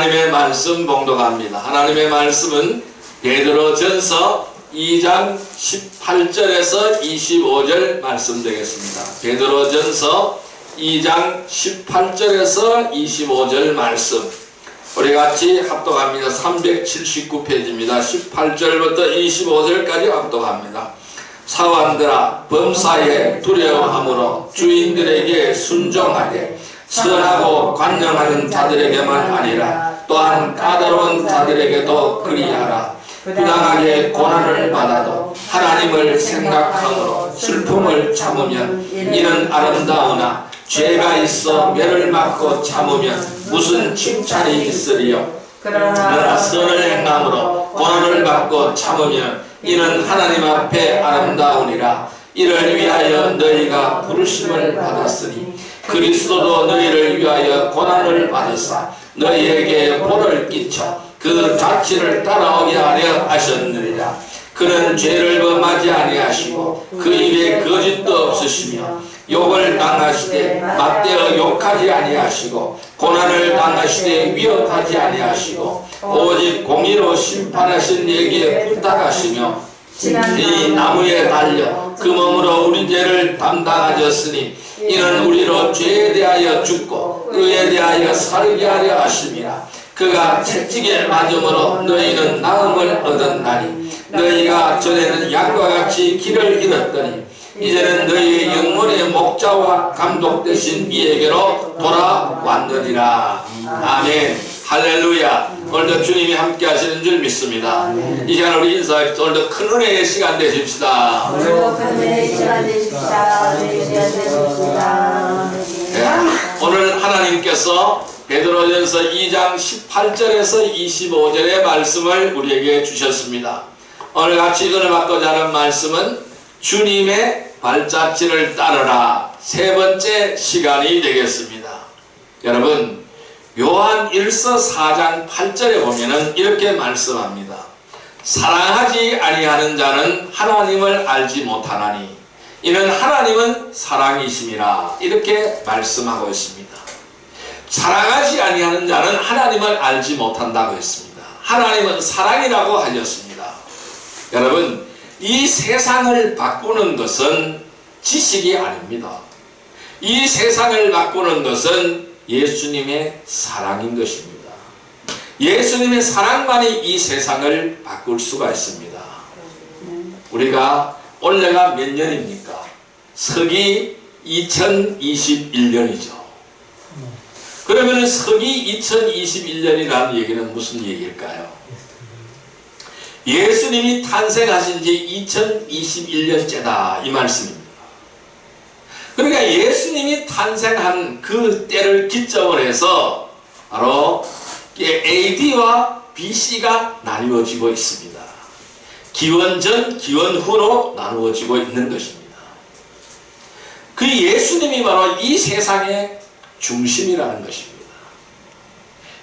하나님의 말씀 봉독합니다. 하나님의 말씀은 베드로전서 2장 18절에서 25절 말씀 되겠습니다. 베드로전서 2장 18절에서 25절 말씀 우리 같이 합독합니다. 379페이지입니다. 18절부터 25절까지 합독합니다. 사원들아, 범사에 두려워함으로 주인들에게 순종하되 선하고 관용하는 자들에게만 아니라 또한 까다로운 자들에게도 그리하라. 부당하게 고난을 받아도 하나님을 생각함으로 슬픔을 참으면 이는 아름다우나 죄가 있어 매를 맞고 참으면 무슨 칭찬이 있으리요. 그러나 선을 행함으로 고난을 받고 참으면 이는 하나님 앞에 아름다우니라. 이를 위하여 너희가 부르심을 받았으니 그리스도도 너희를 위하여 고난을 받으사 너희에게 본을 끼쳐 그 자취를 따라오게 하려 하셨느니라. 그는 죄를 범하지 아니하시고 그 입에 거짓도 없으시며 욕을 당하시되 맞대어 욕하지 아니하시고 고난을 당하시되 위협하지 아니하시고 오직 공의로 심판하신 이에게 부탁하시며 이 나무에 달려 그 몸으로 우리 죄를 담당하셨으니 이는 우리로 죄에 대하여 죽고 의에 대하여 살게 하려 하심이라. 그가 채찍에 맞음으로 너희는 나음을 얻었나니 너희가 전에는 양과 같이 길을 잃었더니 이제는 너희의 영혼의 목자와 감독 되신 이에게로 돌아왔느니라. 아멘. 할렐루야. 오늘도 주님이 함께 하시는 줄 믿습니다. 이 시간 우리 인사합시다. 오늘도 큰 은혜의 시간 되십시다. 오늘 하나님께서 베드로전서 2장 18절에서 25절의 말씀을 우리에게 주셨습니다. 오늘 같이 은혜 받고자 하는 말씀은 주님의 발자취를 따르라 세 번째 시간이 되겠습니다. 여러분, 요한 1서 4장 8절에 보면은 이렇게 말씀합니다. 사랑하지 아니하는 자는 하나님을 알지 못하나니 이는 하나님은 사랑이심이라. 이렇게 말씀하고 있습니다. 사랑하지 아니하는 자는 하나님을 알지 못한다고 했습니다. 하나님은 사랑이라고 하셨습니다. 여러분, 이 세상을 바꾸는 것은 지식이 아닙니다. 이 세상을 바꾸는 것은 예수님의 사랑인 것입니다. 예수님의 사랑만이 이 세상을 바꿀 수가 있습니다. 우리가 올해가 몇 년입니까? 서기 2021년이죠. 그러면 서기 2021년이라는 얘기는 무슨 얘기일까요? 예수님이 탄생하신 지 2021년째다 이 말씀입니다. 그러니까 예수님이 탄생한 그 때를 기점으로 해서 바로 AD와 BC가 나누어지고 있습니다. 기원 전, 기원 후로 나누어지고 있는 것입니다. 그 예수님이 바로 이 세상의 중심이라는 것입니다.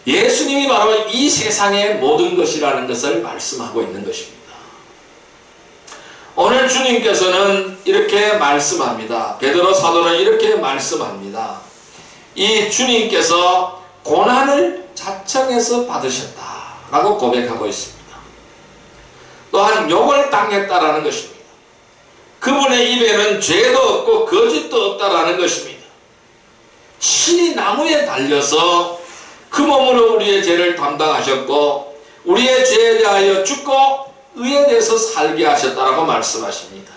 예수님이 바로 이 세상의 모든 것이라는 것을 말씀하고 있는 것입니다. 오늘 주님께서는 이렇게 말씀합니다. 베드로 사도는 이렇게 말씀합니다. 이 주님께서 고난을 자청해서 받으셨다라고 고백하고 있습니다. 또한 욕을 당했다라는 것입니다. 그분의 입에는 죄도 없고 거짓도 없다라는 것입니다. 친히 나무에 달려서 그 몸으로 우리의 죄를 담당하셨고 우리의 죄에 대하여 죽고 의에 대해서 살게 하셨다라고 말씀하십니다.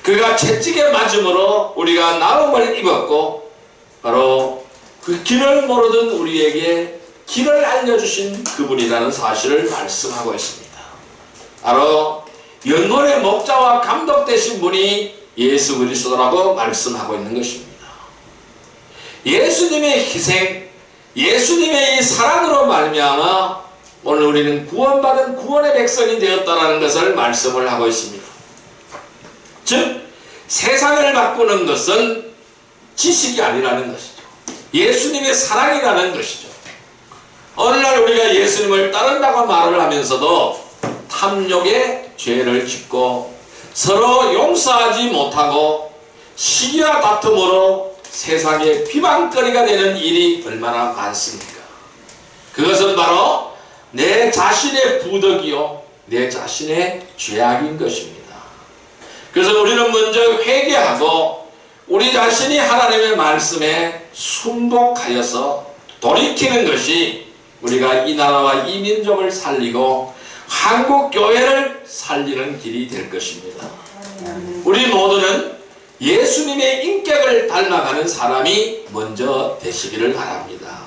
그가 채찍에 맞음으로 우리가 나음을 입었고 바로 그 길을 모르던 우리에게 길을 알려주신 그분이라는 사실을 말씀하고 있습니다. 바로 영혼의 목자와 감독 되신 분이 예수 그리스도라고 말씀하고 있는 것입니다. 예수님의 희생, 예수님의 이 사랑으로 말미암아 오늘 우리는 구원받은 구원의 백성이 되었다는 것을 말씀을 하고 있습니다. 즉 세상을 바꾸는 것은 지식이 아니라는 것이죠. 예수님의 사랑이라는 것이죠. 어느 날 우리가 예수님을 따른다고 말을 하면서도 탐욕의 죄를 짓고 서로 용서하지 못하고 시기와 다툼으로 세상의 비방거리가 되는 일이 얼마나 많습니까? 그것은 내 자신의 부덕이요 내 자신의 죄악인 것입니다. 그래서 우리는 먼저 회개하고 우리 자신이 하나님의 말씀에 순복하여서 돌이키는 것이 우리가 이 나라와 이 민족을 살리고 한국 교회를 살리는 길이 될 것입니다. 우리 모두는 예수님의 인격을 닮아가는 사람이 먼저 되시기를 바랍니다.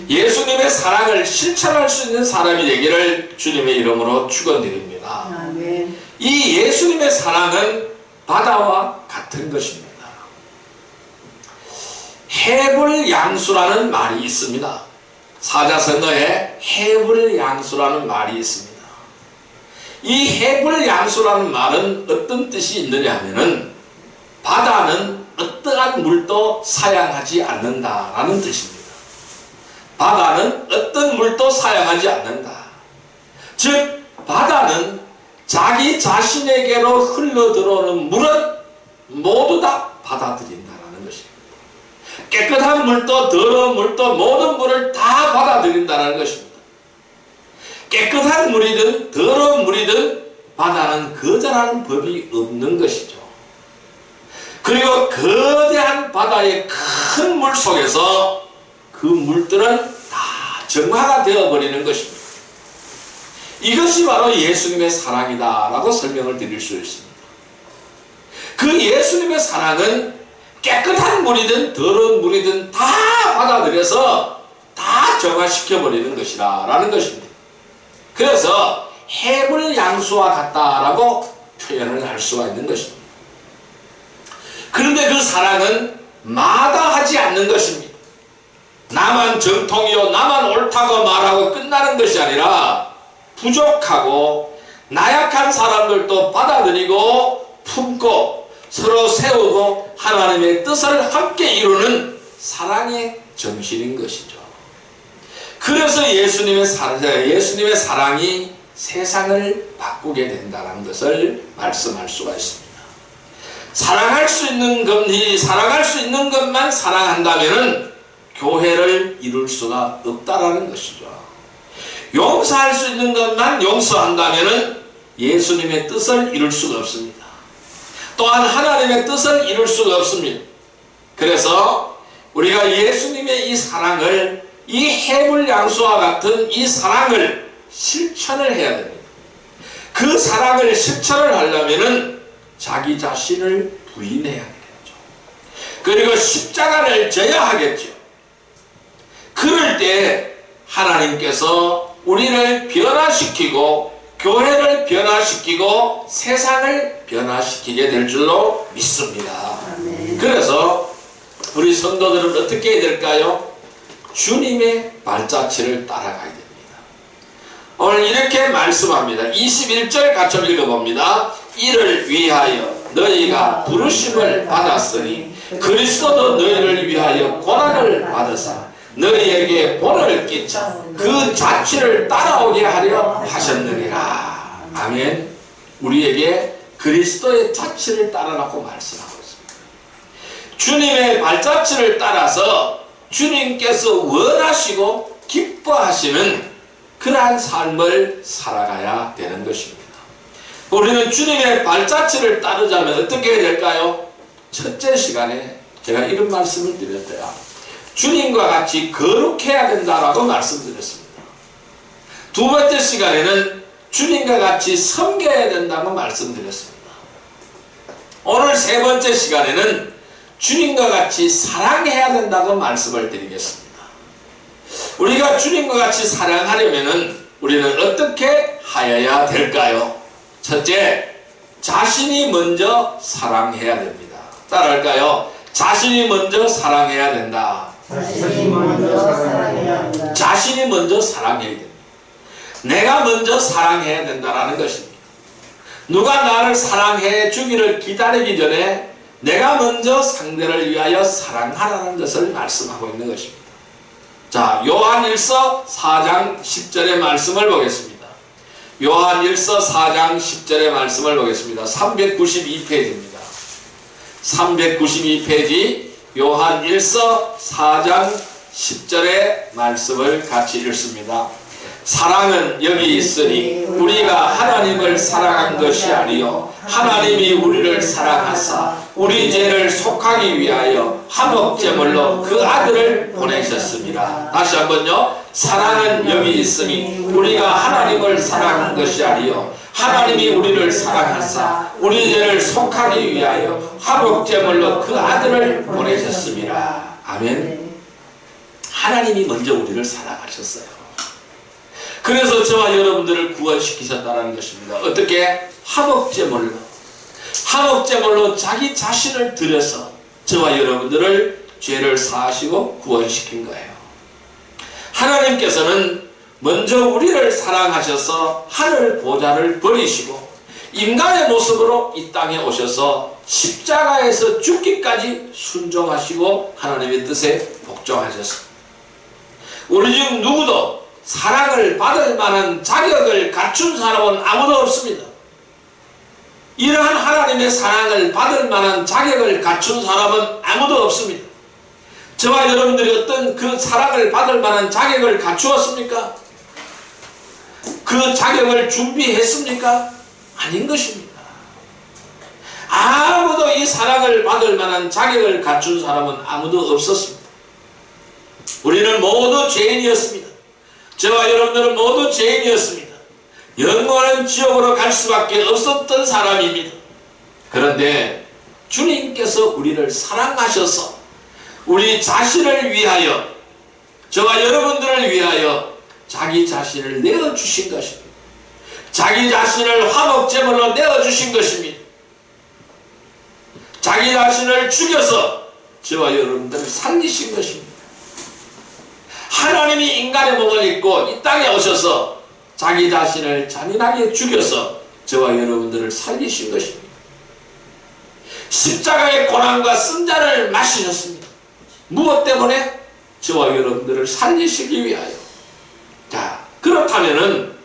예수님의 사랑을 실천할 수 있는 사람이 되기를 주님의 이름으로 축원드립니다. 이 예수님의 사랑은 바다와 같은 것입니다. 해불양수라는 말이 있습니다. 사자성어에 해불양수라는 말이 있습니다. 이 해불양수라는 말은 어떤 뜻이 있느냐 하면은 바다는 어떠한 물도 사양하지 않는다라는 뜻입니다. 바다는 어떤 물도 사양하지 않는다. 즉 바다는 자기 자신에게로 흘러들어오는 물은 모두 다 받아들인다는 것입니다. 깨끗한 물도 더러운 물도 모든 물을 다 받아들인다는 것입니다. 깨끗한 물이든 더러운 물이든 바다는 거절하는 법이 없는 것이죠. 그리고 거대한 바다의 큰 물 속에서 그 물들은 다 정화가 되어버리는 것입니다. 이것이 바로 예수님의 사랑이다라고 설명을 드릴 수 있습니다. 그 예수님의 사랑은 깨끗한 물이든 더러운 물이든 다 받아들여서 다 정화시켜버리는 것이라는 것입니다. 그래서 해불양수와 같다라고 표현을 할 수가 있는 것입니다. 그런데 그 사랑은 마다하지 않는 것입니다. 나만 정통이요 나만 옳다고 말하고 끝나는 것이 아니라 부족하고 나약한 사람들도 받아들이고 품고 서로 세우고 하나님의 뜻을 함께 이루는 사랑의 정신인 것이죠. 그래서 예수님의 사랑이 세상을 바꾸게 된다는 것을 말씀할 수가 있습니다. 사랑할 수 있는 것만 사랑한다면은 교회를 이룰 수가 없다라는 것이죠. 용서할 수 있는 것만 용서한다면은 예수님의 뜻을 이룰 수가 없습니다. 또한 하나님의 뜻을 이룰 수가 없습니다. 그래서 우리가 예수님의 이 사랑을, 이 해불양수와 같은 이 사랑을 실천을 해야 됩니다. 그 사랑을 실천을 하려면은 자기 자신을 부인해야 되겠죠. 그리고 십자가를 져야 하겠죠. 그럴 때 하나님께서 우리를 변화시키고 교회를 변화시키고 세상을 변화시키게 될 줄로 믿습니다. 그래서 우리 성도들은 어떻게 해야 될까요? 주님의 발자취를 따라가야 됩니다. 오늘 이렇게 말씀합니다. 21절 같이 읽어봅니다. 이를 위하여 너희가 부르심을 받았으니 그리스도도 너희를 위하여 고난을 받으사 너희에게 본을 끼쳐 그 자취를 따라오게 하려 하셨느니라. 아멘. 우리에게 그리스도의 자취를 따라라고 말씀하고 있습니다. 주님의 발자취를 따라서 주님께서 원하시고 기뻐하시는 그러한 삶을 살아가야 되는 것입니다. 우리는 주님의 발자취를 따르자면 어떻게 해야 될까요? 첫째 시간에 제가 이런 말씀을 드렸어요. 주님과 같이 거룩해야 된다라고 말씀드렸습니다. 두 번째 시간에는 주님과 같이 섬겨야 된다고 말씀드렸습니다. 오늘 세 번째 시간에는 주님과 같이 사랑해야 된다고 말씀을 드리겠습니다. 우리가 주님과 같이 사랑하려면 우리는 어떻게 하여야 될까요? 첫째, 자신이 먼저 사랑해야 됩니다. 따라할까요? 자신이 먼저 사랑해야 된다. 자신이 먼저 사랑해야 된다. 자신이 먼저 사랑해야 됩니다. 내가 먼저 사랑해야 된다는 것입니다. 누가 나를 사랑해 주기를 기다리기 전에 내가 먼저 상대를 위하여 사랑하라는 것을 말씀하고 있는 것입니다. 자, 요한일서 4장 10절의 말씀을 보겠습니다. 요한일서 4장 10절의 말씀을 보겠습니다. 392페이지입니다. 392페이지 요한일서 4장 10절의 말씀을 같이 읽습니다. 사랑은 여기 있으니 우리가 하나님을 사랑한 것이 아니요 하나님이 우리를 사랑하사 우리 죄를 속하기 위하여 화목제물로 그 아들을 보내셨습니다. 다시 한번요. 사랑은 여기 있으니 우리가 하나님을 사랑한 것이 아니요 하나님이 우리를 사랑하사 우리 죄를 속하기 위하여 화목제물로 그 아들을 보내셨습니다. 아멘. 하나님이 먼저 우리를 사랑하셨어요. 그래서 저와 여러분들을 구원시키셨다는 것입니다. 어떻게? 화목제물로. 화목제물로 자기 자신을 들여서 저와 여러분들을 죄를 사하시고 구원시킨 거예요. 하나님께서는 먼저 우리를 사랑하셔서 하늘 보좌를 버리시고 인간의 모습으로 이 땅에 오셔서 십자가에서 죽기까지 순종하시고 하나님의 뜻에 복종하셨습니다. 우리 중 누구도 사랑을 받을 만한 자격을 갖춘 사람은 아무도 없습니다. 이러한 하나님의 사랑을 받을 만한 자격을 갖춘 사람은 아무도 없습니다. 저와 여러분들이 어떤 그 사랑을 받을 만한 자격을 갖추었습니까? 그 자격을 준비했습니까? 아닌 것입니다. 아무도 이 사랑을 받을 만한 자격을 갖춘 사람은 아무도 없었습니다. 우리는 모두 죄인이었습니다. 저와 여러분들은 모두 죄인이었습니다. 영원한 지옥으로 갈 수밖에 없었던 사람입니다. 그런데 주님께서 우리를 사랑하셔서 우리 자신을 위하여 저와 여러분들을 위하여 자기 자신을 내어주신 것입니다. 자기 자신을 화목제물로 내어주신 것입니다. 자기 자신을 죽여서 저와 여러분들을 살리신 것입니다. 하나님이 인간의 몸을 입고 이 땅에 오셔서 자기 자신을 잔인하게 죽여서 저와 여러분들을 살리신 것입니다. 십자가의 고난과 쓴자를 마시셨습니다. 무엇 때문에? 저와 여러분들을 살리시기 위하여. 자, 그렇다면은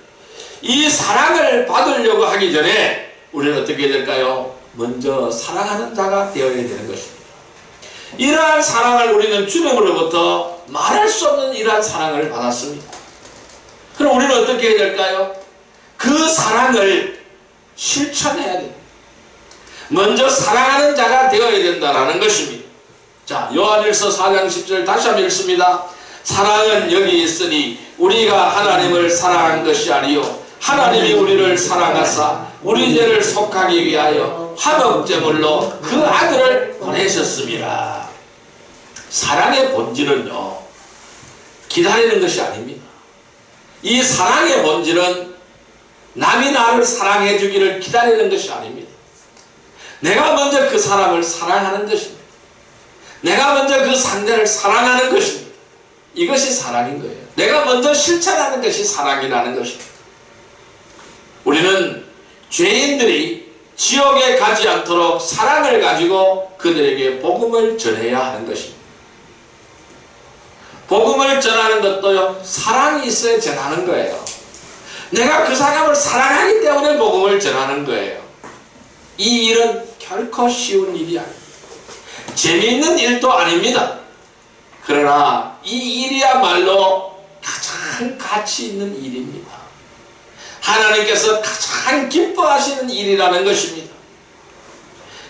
이 사랑을 받으려고 하기 전에 우리는 어떻게 해야 될까요? 먼저 사랑하는 자가 되어야 되는 것입니다. 이러한 사랑을 우리는 주님으로부터 말할 수 없는 이러한 사랑을 받았습니다. 그럼 우리는 어떻게 해야 될까요? 그 사랑을 실천해야 됩니다. 먼저 사랑하는 자가 되어야 된다는 것입니다. 자, 요한일서 4장 10절 다시 한번 읽습니다. 사랑은 여기 있으니 우리가 하나님을 사랑한 것이 아니요 하나님이 우리를 사랑하사 우리 죄를 속하기 위하여 화목제물로 그 아들을 보내셨습니다. 사랑의 본질은요, 기다리는 것이 아닙니다. 이 사랑의 본질은 남이 나를 사랑해 주기를 기다리는 것이 아닙니다. 내가 먼저 그 사람을 사랑하는 것입니다. 내가 먼저 그 상대를 사랑하는 것입니다. 이것이 사랑인 거예요. 내가 먼저 실천하는 것이 사랑이라는 것입니다. 우리는 죄인들이 지옥에 가지 않도록 사랑을 가지고 그들에게 복음을 전해야 하는 것입니다. 복음을 전하는 것도요, 사랑이 있어야 전하는 거예요. 내가 그 사람을 사랑하기 때문에 복음을 전하는 거예요. 이 일은 결코 쉬운 일이 아닙니다. 재미있는 일도 아닙니다. 그러나 이 일이야말로 가장 가치 있는 일입니다. 하나님께서 가장 기뻐하시는 일이라는 것입니다.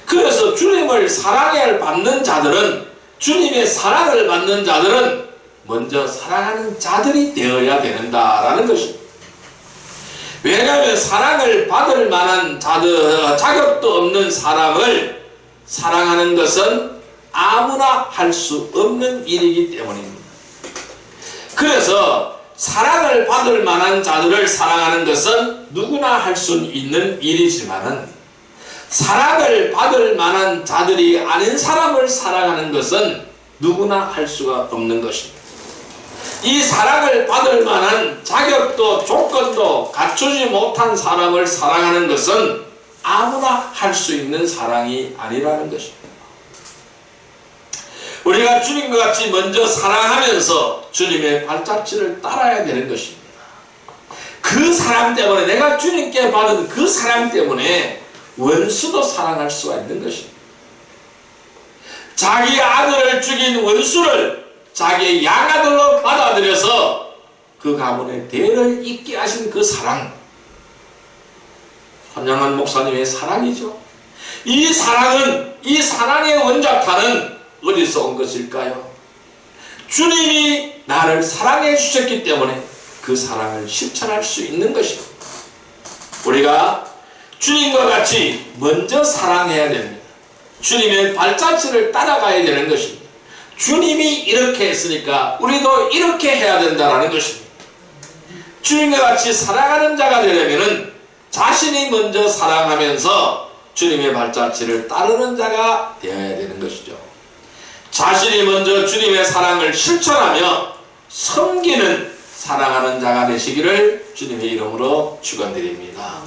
그래서 주님을 사랑을 받는 자들은, 주님의 사랑을 받는 자들은 먼저 사랑하는 자들이 되어야 된다라는 것입니다. 왜냐하면 사랑을 받을 만한 자격도 없는 사람을 사랑하는 것은 아무나 할 수 없는 일이기 때문입니다. 그래서 사랑을 받을 만한 자들을 사랑하는 것은 누구나 할 수 있는 일이지만은 사랑을 받을 만한 자들이 아닌 사람을 사랑하는 것은 누구나 할 수가 없는 것입니다. 이 사랑을 받을 만한 자격도 조건도 갖추지 못한 사람을 사랑하는 것은 아무나 할 수 있는 사랑이 아니라는 것입니다. 우리가 주님과 같이 먼저 사랑하면서 주님의 발자취를 따라야 되는 것입니다. 그 사랑 때문에, 내가 주님께 받은 그 사랑 때문에 원수도 사랑할 수가 있는 것입니다. 자기 아들을 죽인 원수를 자기의 양아들로 받아들여서 그 가문의 대를 잇게 하신 그 사랑, 손양한 목사님의 사랑이죠. 이 사랑은, 이 사랑의 원자탄은 어디서 온 것일까요? 주님이 나를 사랑해 주셨기 때문에 그 사랑을 실천할 수 있는 것입니다. 우리가 주님과 같이 먼저 사랑해야 됩니다. 주님의 발자취를 따라가야 되는 것입니다. 주님이 이렇게 했으니까 우리도 이렇게 해야 된다는 것입니다. 주님과 같이 사랑하는 자가 되려면 자신이 먼저 사랑하면서 주님의 발자취를 따르는 자가 되어야 되는 것이죠. 자신이 먼저 주님의 사랑을 실천하며 섬기는 사랑하는 자가 되시기를 주님의 이름으로 축원드립니다.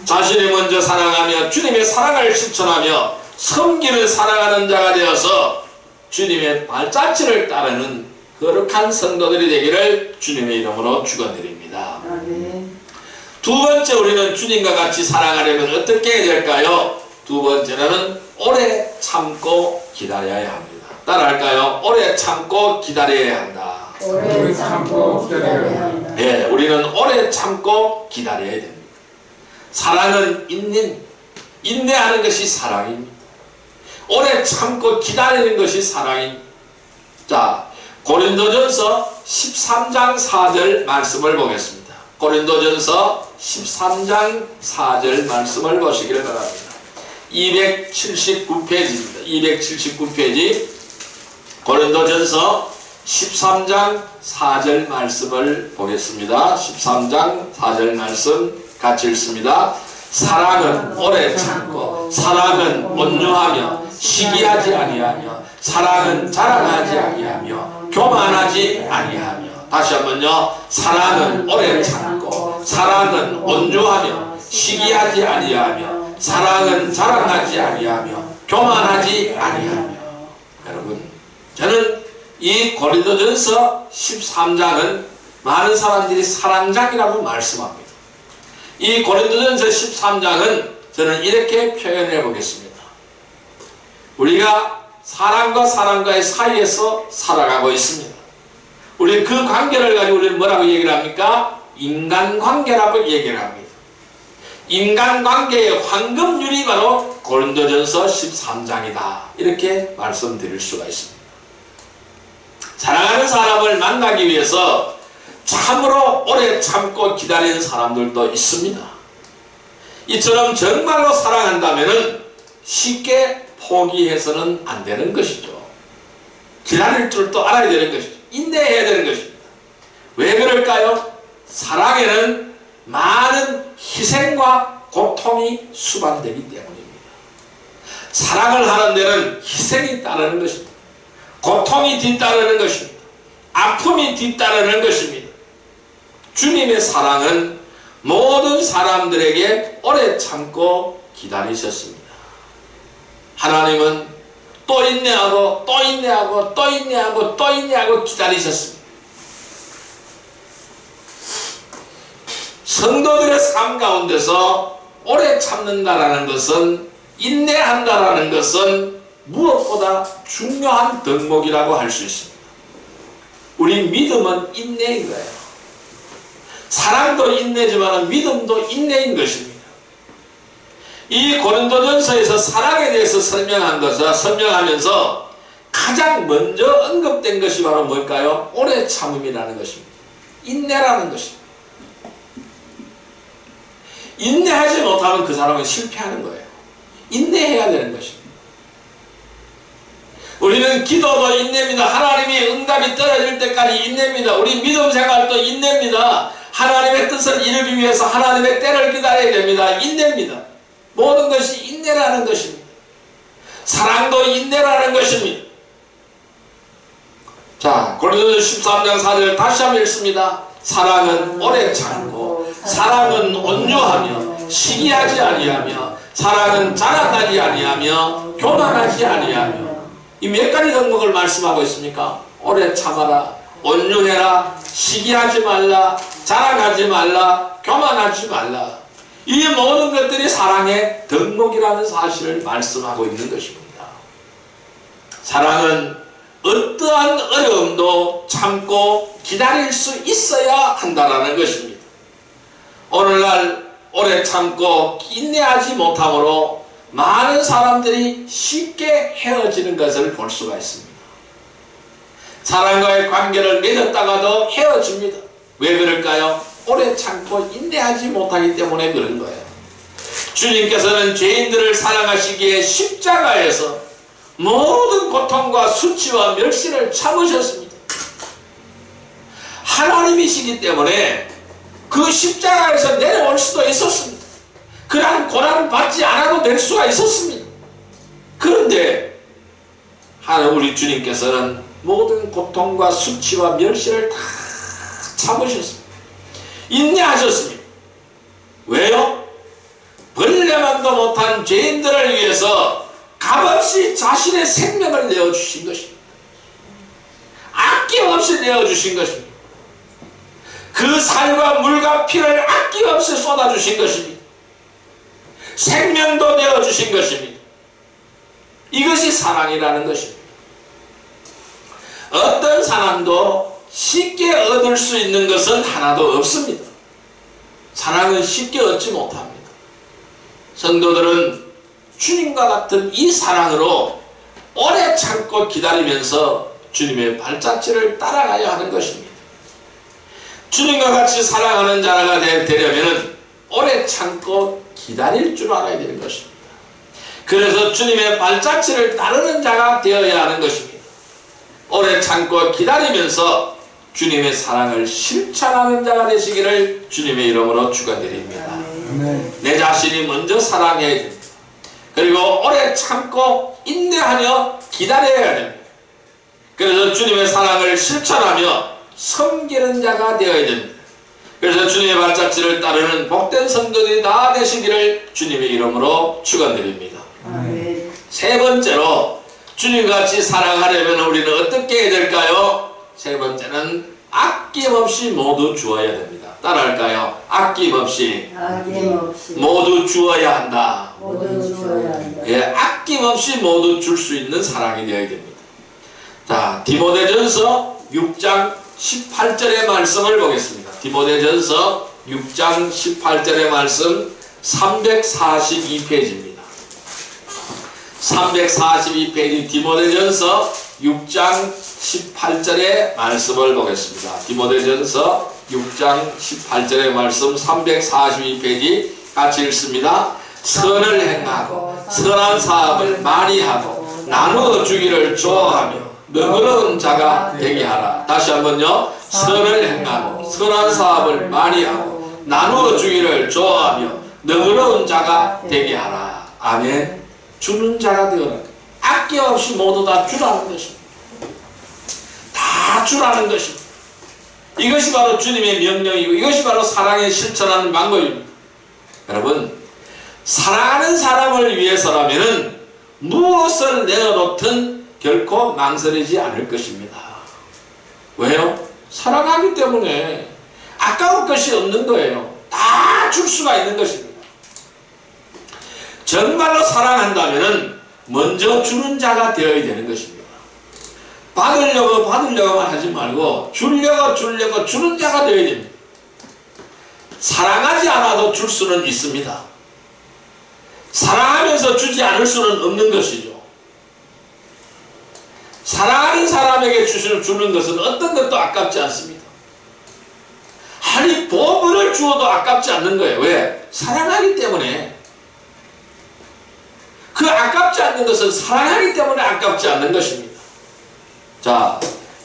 자신이 먼저 사랑하며 주님의 사랑을 실천하며 섬기는 사랑하는 자가 되어서 주님의 발자취를 따르는 거룩한 성도들이 되기를 주님의 이름으로 축원드립니다. 두 번째, 우리는 주님과 같이 사랑하려면 어떻게 해야 될까요? 두 번째는 오래 참고 기다려야 합니다. 따라할까요? 오래 참고 기다려야 한다. 오래 참고 기다려야 한다. 네, 우리는 오래 참고 기다려야 됩니다. 사랑은 인내하는 것이 사랑입니다. 오래 참고 기다리는 것이 사랑입니다. 자, 고린도전서 13장 4절 말씀을 보겠습니다. 고린도전서 13장 4절 말씀을 보시기를 바랍니다. 279페이지입니다. 279페이지 고린도전서 13장 4절 말씀을 보겠습니다. 13장 4절 말씀 같이 읽습니다. 사랑은 오래 참고 사랑은 온유하며 시기하지 아니하며 사랑은 자랑하지 아니하며 교만하지 아니하며. 다시 한번요. 사랑은 오래 참고 사랑은 온유하며 시기하지 아니하며 사랑은 자랑하지 아니하며 교만하지 아니하며. 여러분, 저는 이 고린도전서 13장은 많은 사람들이 사랑장이라고 말씀합니다. 이 고린도전서 13장은 저는 이렇게 표현해 보겠습니다. 우리가 사람과 사람과의 사이에서 살아가고 있습니다. 우리 그 관계를 가지고 우리는 뭐라고 얘기를 합니까? 인간관계라고 얘기를 합니다. 인간관계의 황금률이 바로 고린도전서 13장이다. 이렇게 말씀드릴 수가 있습니다. 사랑하는 사람을 만나기 위해서 참으로 오래 참고 기다리는 사람들도 있습니다. 이처럼 정말로 사랑한다면 쉽게 포기해서는 안 되는 것이죠. 기다릴 줄도 알아야 되는 것이죠. 인내해야 되는 것입니다. 왜 그럴까요? 사랑에는 많은 희생과 고통이 수반되기 때문입니다. 사랑을 하는 데는 희생이 따르는 것입니다. 고통이 뒤따르는 것입니다. 아픔이 뒤따르는 것입니다. 주님의 사랑은 모든 사람들에게 오래 참고 기다리셨습니다. 하나님은 또 인내하고 또 인내하고 또 인내하고 또 인내하고 기다리셨습니다. 성도들의 삶 가운데서 오래 참는다라는 것은, 인내한다라는 것은 무엇보다 중요한 덕목이라고 할 수 있습니다. 우리 믿음은 인내인 거예요. 사랑도 인내지만 믿음도 인내인 것입니다. 이 고린도전서에서 사랑에 대해서 설명하면서 가장 먼저 언급된 것이 바로 뭘까요? 오래 참음이라는 것입니다. 인내라는 것입니다. 인내하지 못하면 그 사람은 실패하는 거예요. 인내해야 되는 것입니다. 우리는 기도도 인내입니다. 하나님이 응답이 떨어질 때까지 인내입니다. 우리 믿음 생활도 인내입니다. 하나님의 뜻을 이루기 위해서 하나님의 때를 기다려야 됩니다. 인내입니다. 모든 것이 인내라는 것입니다. 사랑도 인내라는 것입니다. 자, 고린도전서 13장 4절 다시 한번 읽습니다. 사랑은 오래 참고 사랑은 온유하며 시기하지 아니하며 사랑은 자랑하지 아니하며 교만하지 아니하며. 이 몇 가지 덕목을 말씀하고 있습니까? 오래 참아라, 온유해라, 시기하지 말라, 자랑하지 말라, 교만하지 말라. 이 모든 것들이 사랑의 덕목이라는 사실을 말씀하고 있는 것입니다. 사랑은 어떠한 어려움도 참고 기다릴 수 있어야 한다는 것입니다. 오늘날 오래 참고 인내하지 못함으로 많은 사람들이 쉽게 헤어지는 것을 볼 수가 있습니다. 사람과의 관계를 맺었다가도 헤어집니다. 왜 그럴까요? 오래 참고 인내하지 못하기 때문에 그런 거예요. 주님께서는 죄인들을 사랑하시기에 십자가에서 모든 고통과 수치와 멸시를 참으셨습니다. 하나님이시기 때문에 그 십자가에서 내려올 수도 있었습니다. 그런 고난을 받지 않아도 될 수가 있었습니다. 그런데 우리 주님께서는 모든 고통과 수치와 멸시를 다 참으셨습니다. 인내하셨습니다. 왜요? 벌레만도 못한 죄인들을 위해서 값없이 자신의 생명을 내어주신 것입니다. 아낌없이 내어주신 것입니다. 그 살과 물과 피를 아낌없이 쏟아주신 것입니다. 생명도 내어주신 것입니다. 이것이 사랑이라는 것입니다. 어떤 사람도 쉽게 얻을 수 있는 것은 하나도 없습니다. 사랑은 쉽게 얻지 못합니다. 성도들은 주님과 같은 이 사랑으로 오래 참고 기다리면서 주님의 발자취를 따라가야 하는 것입니다. 주님과 같이 사랑하는 자가 되려면 오래 참고 기다릴 줄 알아야 되는 것입니다. 그래서 주님의 발자취를 따르는 자가 되어야 하는 것입니다. 오래 참고 기다리면서 주님의 사랑을 실천하는 자가 되시기를 주님의 이름으로 축원드립니다. 내 자신이 먼저 사랑해야 됩니다. 그리고 오래 참고 인내하며 기다려야 됩니다. 그래서 주님의 사랑을 실천하며 섬기는 자가 되어야 됩니다. 그래서 주님의 발자취를 따르는 복된 성도들이 다 되시기를 주님의 이름으로 축원드립니다. 세 번째로 주님같이 사랑하려면 우리는 어떻게 해야 될까요? 세 번째는 아낌없이 모두 주어야 됩니다. 따라할까요? 아낌없이 모두 주어야 한다. 예, 아낌없이 모두 줄 수 있는 사랑이 되어야 됩니다. 자, 디모데전서 6장 18절의 말씀을 보겠습니다. 디모데전서 6장 18절의 말씀 342페이지입니다. 342페이지 디모데전서 6장 18절의 말씀을 보겠습니다. 디모데전서 6장 18절의 말씀 342페이지 같이 읽습니다. 선을 행하고 선한 사업을 많이 하고 나누어 주기를 좋아하며 너그러운 자가 되게 하라. 다시 한번요. 선을 행하고 선한 사업을 많이 하고 나누어 주기를 좋아하며 너그러운 자가 되게 하라. 아멘. 주는 자가 되어라. 아낌없이 모두 다 주라는 것입니다. 다 주라는 것입니다. 이것이 바로 주님의 명령이고 이것이 바로 사랑에 실천하는 방법입니다. 여러분, 사랑하는 사람을 위해서라면 무엇을 내어놓든 결코 망설이지 않을 것입니다. 왜요? 사랑하기 때문에 아까울 것이 없는 거예요. 다 줄 수가 있는 것입니다. 정말로 사랑한다면 먼저 주는 자가 되어야 되는 것입니다. 받으려고만 하지 말고 주려고 주는 자가 되어야 됩니다. 사랑하지 않아도 줄 수는 있습니다. 사랑하면서 주지 않을 수는 없는 것이죠. 사랑하는 사람에게 주는 것은 어떤 것도 아깝지 않습니다. 아니 보물을 주어도 아깝지 않는 거예요. 왜? 사랑하기 때문에. 그 아깝지 않는 것은 사랑하기 때문에 아깝지 않는 것입니다. 자,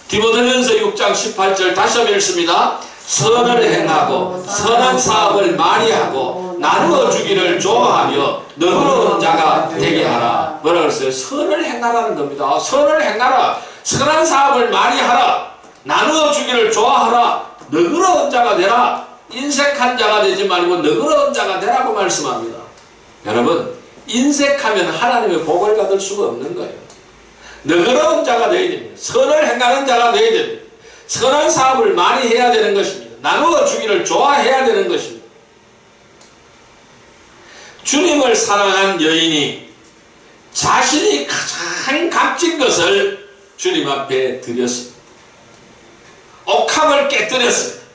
디모데전서 6장 18절 다시 한번 읽습니다. 선을 행하고 선한 사업을 많이 하고 나누어 주기를 좋아하며 너그러운 자가 되게 하라. 뭐라 그랬어요? 선을 행하라는 겁니다. 선을 행하라. 선한 사업을 많이 하라. 나누어 주기를 좋아하라. 너그러운 자가 되라. 인색한 자가 되지 말고 너그러운 자가 되라고 말씀합니다. 여러분, 인색하면 하나님의 복을 받을 수가 없는 거예요. 너그러운 자가 되어야 됩니다. 선을 행하는 자가 되어야 됩니다. 선한 사업을 많이 해야 되는 것입니다. 나누어 주기를 좋아해야 되는 것입니다. 주님을 사랑한 여인이 자신이 가장 값진 것을 주님 앞에 드렸습니다. 옥합을 깨뜨렸습니다.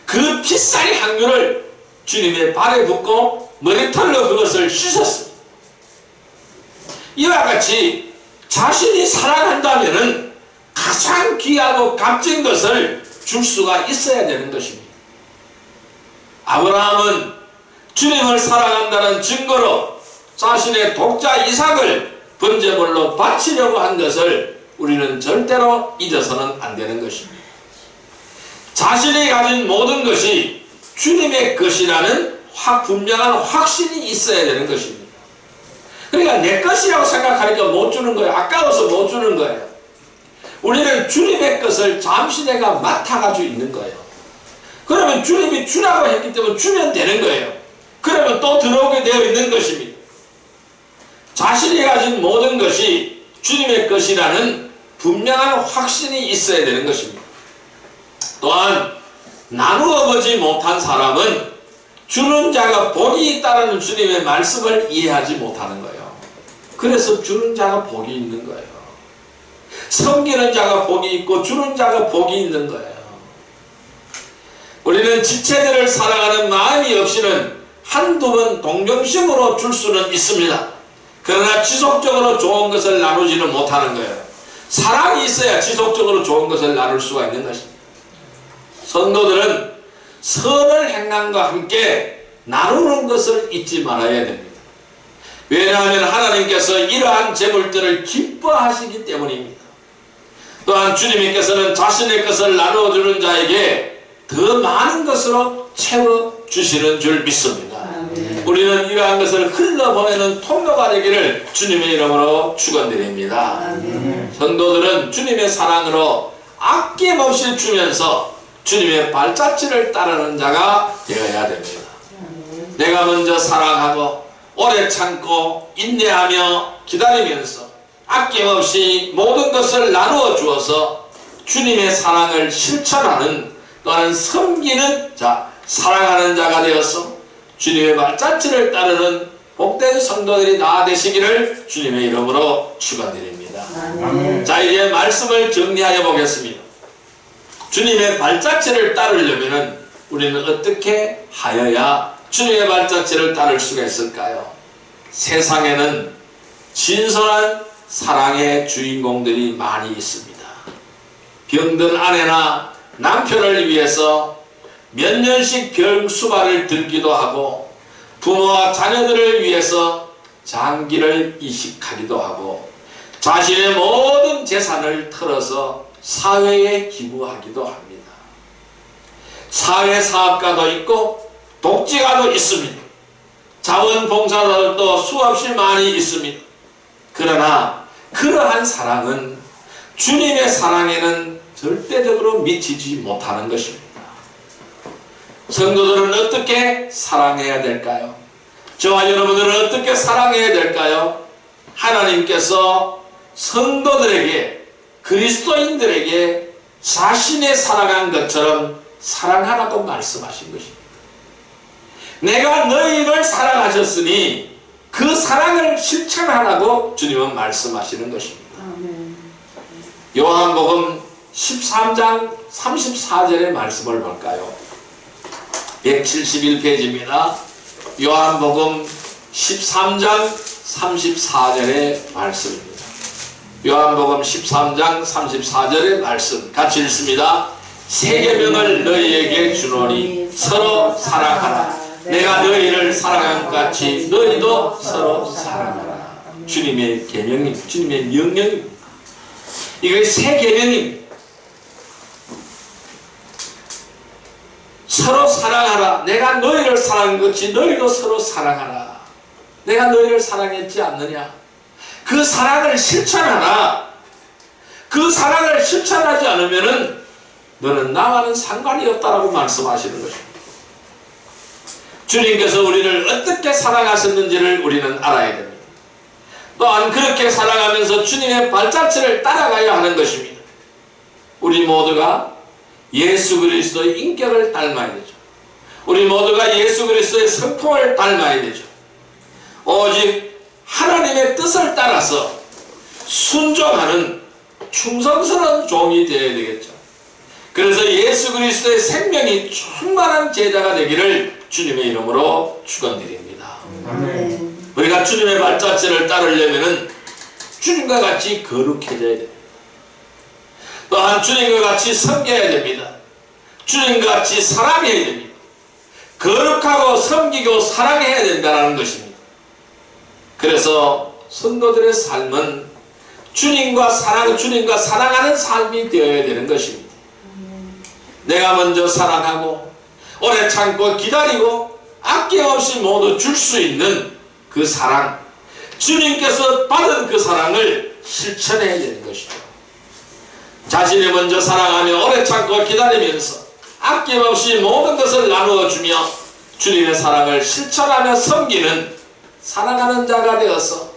그 비싼 향유를 주님의 발에 붓고 머리털로 그것을 씻었습니다. 이와 같이 자신이 사랑한다면 가장 귀하고 값진 것을 줄 수가 있어야 되는 것입니다. 아브라함은 주님을 사랑한다는 증거로 자신의 독자 이삭을 번제물로 바치려고 한 것을 우리는 절대로 잊어서는 안 되는 것입니다. 자신이 가진 모든 것이 주님의 것이라는 분명한 확신이 있어야 되는 것입니다. 그러니까 내 것이라고 생각하니까 못 주는 거예요. 아까워서 못 주는 거예요. 우리는 주님의 것을 잠시 내가 맡아가지고 있는 거예요. 그러면 주님이 주라고 했기 때문에 주면 되는 거예요. 그러면 또 들어오게 되어 있는 것입니다. 자신이 가진 모든 것이 주님의 것이라는 분명한 확신이 있어야 되는 것입니다. 또한 나누어 보지 못한 사람은 주는 자가 복이 있다는 주님의 말씀을 이해하지 못하는 거예요. 그래서 주는 자가 복이 있는 거예요. 섬기는 자가 복이 있고 주는 자가 복이 있는 거예요. 우리는 지체들을 사랑하는 마음이 없이는 한두 번 동정심으로 줄 수는 있습니다. 그러나 지속적으로 좋은 것을 나누지는 못하는 거예요. 사랑이 있어야 지속적으로 좋은 것을 나눌 수가 있는 것입니다. 성도들은 선을 행함과 함께 나누는 것을 잊지 말아야 됩니다. 왜냐하면 하나님께서 이러한 재물들을 기뻐하시기 때문입니다. 또한 주님께서는 자신의 것을 나누어주는 자에게 더 많은 것으로 채워주시는 줄 믿습니다. 우리는 이러한 것을 흘러보내는 통로가 되기를 주님의 이름으로 축원드립니다. 성도들은 주님의 사랑으로 아낌없이 주면서 주님의 발자취를 따르는 자가 되어야 됩니다. 내가 먼저 사랑하고 오래 참고 인내하며 기다리면서 아낌없이 모든 것을 나누어 주어서 주님의 사랑을 실천하는 또한 섬기는 자, 사랑하는 자가 되어서 주님의 발자취를 따르는 복된 성도들이 다 되시기를 주님의 이름으로 축원드립니다. 자, 이제 말씀을 정리하여 보겠습니다. 주님의 발자취를 따르려면 우리는 어떻게 하여야 주님의 발자취를 따를 수가 있을까요? 세상에는 진솔한 사랑의 주인공들이 많이 있습니다. 병든 아내나 남편을 위해서 몇 년씩 병수발을 들기도 하고 부모와 자녀들을 위해서 장기를 이식하기도 하고 자신의 모든 재산을 털어서 사회에 기부하기도 합니다. 사회사업가도 있고 독지가도 있습니다. 자원봉사자들도 수없이 많이 있습니다. 그러나 그러한 사랑은 주님의 사랑에는 절대적으로 미치지 못하는 것입니다. 성도들은 어떻게 사랑해야 될까요? 저와 여러분들은 어떻게 사랑해야 될까요? 하나님께서 성도들에게 그리스도인들에게 자신의 사랑한 것처럼 사랑하라고 말씀하신 것입니다. 내가 너희를 사랑하셨으니 그 사랑을 실천하라고 주님은 말씀하시는 것입니다. 요한복음 13장 34절의 말씀을 볼까요? 171페이지입니다. 요한복음 13장 34절의 말씀입니다. 요한복음 13장 34절의 말씀 같이 읽습니다. 새 계명을 너희에게 주노니 서로 사랑하라. 내가 너희를 사랑한 것 같이 너희도 서로 사랑하라. 주님의 계명입니다. 주님의 명령입니다. 이게 새 계명입니다. 서로 사랑하라. 내가 너희를 사랑한 것 같이 너희도 서로 사랑하라. 내가 너희를 사랑했지 않느냐? 그 사랑을 실천하라. 그 사랑을 실천하지 않으면은 너는 나와는 상관이 없다라고 말씀하시는 것입니다. 주님께서 우리를 어떻게 사랑하셨는지를 우리는 알아야 됩니다. 또한 그렇게 살아가면서 주님의 발자취를 따라가야 하는 것입니다. 우리 모두가 예수 그리스도의 인격을 닮아야 되죠. 우리 모두가 예수 그리스도의 성품을 닮아야 되죠. 오직 하나님의 뜻을 따라서 순종하는 충성스러운 종이 되어야 되겠죠. 그래서 예수 그리스도의 생명이 충만한 제자가 되기를 주님의 이름으로 축원드립니다. 아멘. 우리가 주님의 발자취를 따르려면은 주님과 같이 거룩해져야 됩니다. 또한 주님과 같이 섬겨야 됩니다. 주님과 같이 사랑해야 됩니다. 거룩하고 섬기고 사랑해야 된다는 것입니다. 그래서 성도들의 삶은 주님과 사랑하는 삶이 되어야 되는 것입니다. 내가 먼저 사랑하고 오래 참고 기다리고 아낌없이 모두 줄 수 있는 그 사랑, 주님께서 받은 그 사랑을 실천해야 되는 것이죠. 자신이 먼저 사랑하며 오래 참고 기다리면서 아낌없이 모든 것을 나누어주며 주님의 사랑을 실천하며 섬기는 사랑하는 자가 되어서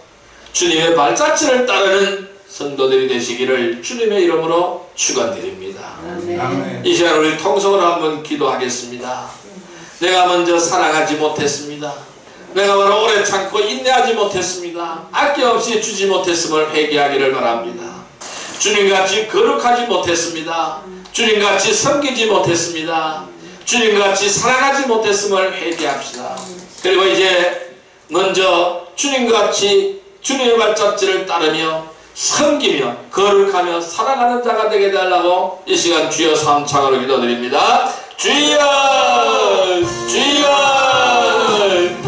주님의 발자취를 따르는 성도들이 되시기를 주님의 이름으로 축원드립니다. 아멘. 이 시간 우리 통성으로 한번 기도하겠습니다. 내가 먼저 사랑하지 못했습니다. 내가 바로 오래 참고 인내하지 못했습니다. 아낌없이 주지 못했음을 회개하기를 바랍니다. 주님같이 거룩하지 못했습니다. 주님같이 섬기지 못했습니다. 주님같이 사랑하지 못했음을 회개합시다. 그리고 이제 먼저 주님같이 주님의 발자취를 따르며 섬기며 거룩하며 살아가는 자가 되게 해달라고 이 시간 주여 삼창으로 기도드립니다. 주여 주여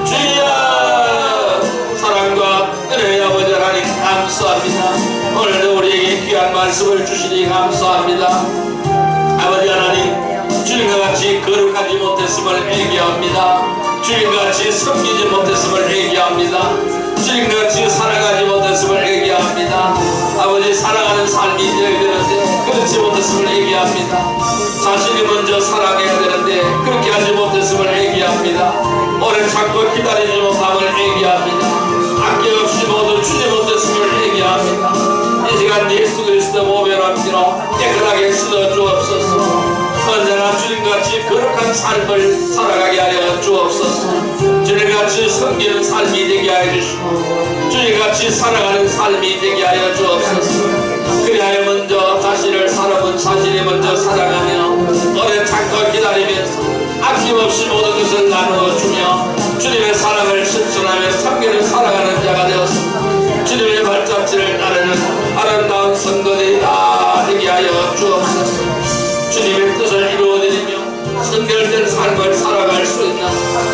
주여. 사랑과 은혜의 아버지 하나님 감사합니다. 오늘도 우리에게 귀한 말씀을 주시니 감사합니다. 아버지 하나님, 주님과 같이 거룩하지 못했음을 회개합니다. 주님같이 섬기지 못했음을 회개합니다. 주님같이 살아가지 못했음을 회개합니다. 아버지, 사랑하는 삶이 되어야 되는데 그렇지 못했음을 회개합니다. 자신이 먼저 사랑해야 되는데 그렇게 하지 못했음을 회개합니다. 오래 참고 기다리지 못함을 회개합니다. 아낌없이 모두 주지 못했음을 회개합니다. 이 시간 예수 그리스도 보배로 피로 깨끗하게 씻어 주옵소서. 언제나 주님같이 거룩한 삶을 살아가게 하여 주옵소서. 주님같이 섬기는 삶이 되게 하여 주시고 주님같이 살아가는 삶이 되게 하여 주옵소서. 그리하여 먼저 자신을 사랑은 자신이 먼저 사랑하며 오래 참고 기다리면서 아낌없이 모든 것을 나누어주며 주님의 사랑을 실천하며 섬기는 살아가는 자가 되었습니다. 주님의 발자취를 따르는 아름다운 성도들이 다 되게 하여 주옵소서. 주님의 뜻을 이루어드리며 성결된 삶을 살아갈 수 있는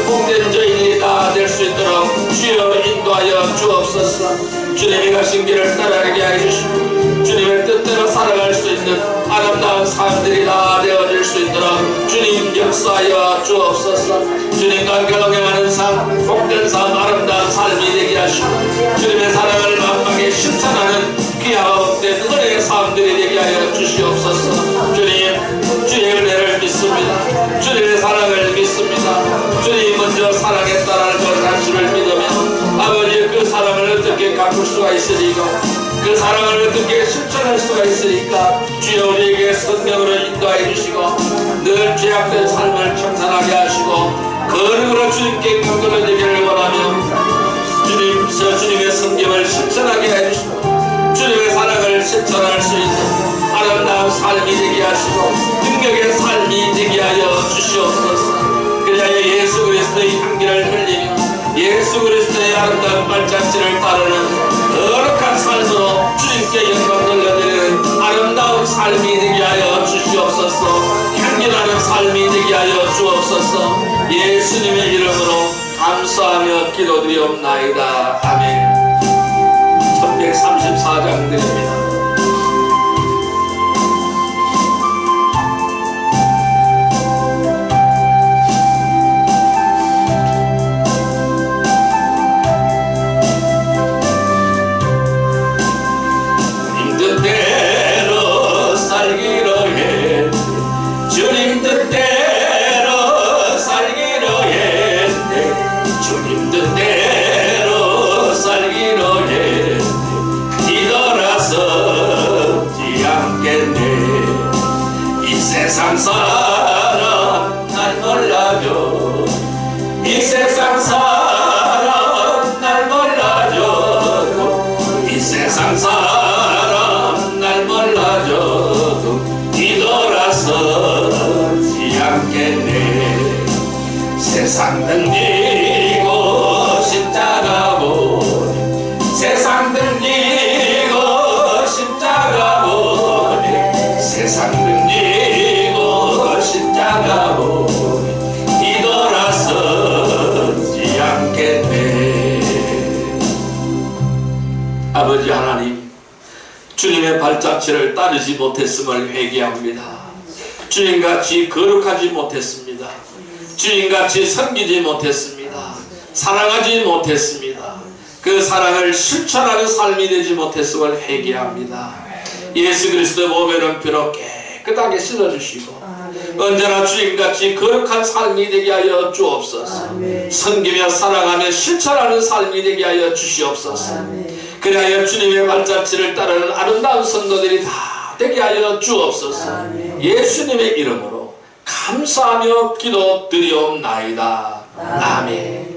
복된 저희들이 다 될 수 있도록 주여 인도하여 주옵소서. 주님이 가신 길을 따라가게 하여 주시고 주님의 뜻대로 살아갈 수 있는 아름다운 삶들이 다 되어질 수 있도록 주님 역사하여 주옵소서. 주님과 경영하는 삶, 복된 삶, 아름다운 삶이 되게 하시고 주님의 사랑을 만방에 실천하는 귀하고 복된 은혜의 삶들이 되게 하여 주시옵소서. 주님, 주의 은혜를 믿습니다. 주님의 사랑을 믿습니다. 주님 먼저 사랑했다라는 것 사실을 믿으며 아버지, 그 사랑을 어떻게 가꿀 수가 있으리까, 그 사랑을 어떻게 실천할 수가 있으리까 주여 우리에게 성령으로 인도해 주시고 늘 죄악된 삶을 청산하게 하시고 거룩으로 주님께 강건해지기를 원하며 주님의 성경을 실천하게 해주시고 주님의 사랑을 실천할 수 있는 아름다운 삶이 되게 하시고 능력의 삶이 되게 하여 주시옵소서. 그리하여 예수 그리스도의 향기를 흘리며 예수 그리스도의 아름다운 발자취를 따르는 거룩한 삶으로 주님께 영광 돌려드리는 아름다운 삶이 되게 하여 주시옵소서. 향기나는 삶이 되게 하여 주옵소서. 예수님의 이름으로 감사하며 기도드리옵나이다. 아멘. 1134장 드립니다. 주님 뜻대로 살기로 했네. 뒤돌아서 세상 등지고 십자가 보니 세상 등지고 십자가 보니 세상 등지고 십자가 보니 뒤돌아서지 않겠네. 아버지 하나님, 주님의 발자취를 따르지 못했음을 회개합니다. 주님같이 거룩하지 못했습니다. 주님같이 섬기지 못했습니다. 사랑하지 못했습니다. 그 사랑을 실천하는 삶이 되지 못했음을 회개합니다. 예수 그리스도의 몸에는 피로 깨끗하게 씻어주시고 언제나 주님같이 거룩한 삶이 되게 하여 주옵소서. 섬기며 사랑하며 실천하는 삶이 되게 하여 주시옵소서. 그리하여 주님의 발자취를 따르는 아름다운 성도들이 다 되게 하여 주옵소서. 예수님의 이름으로 감사하며 기도드리옵나이다. 아멘.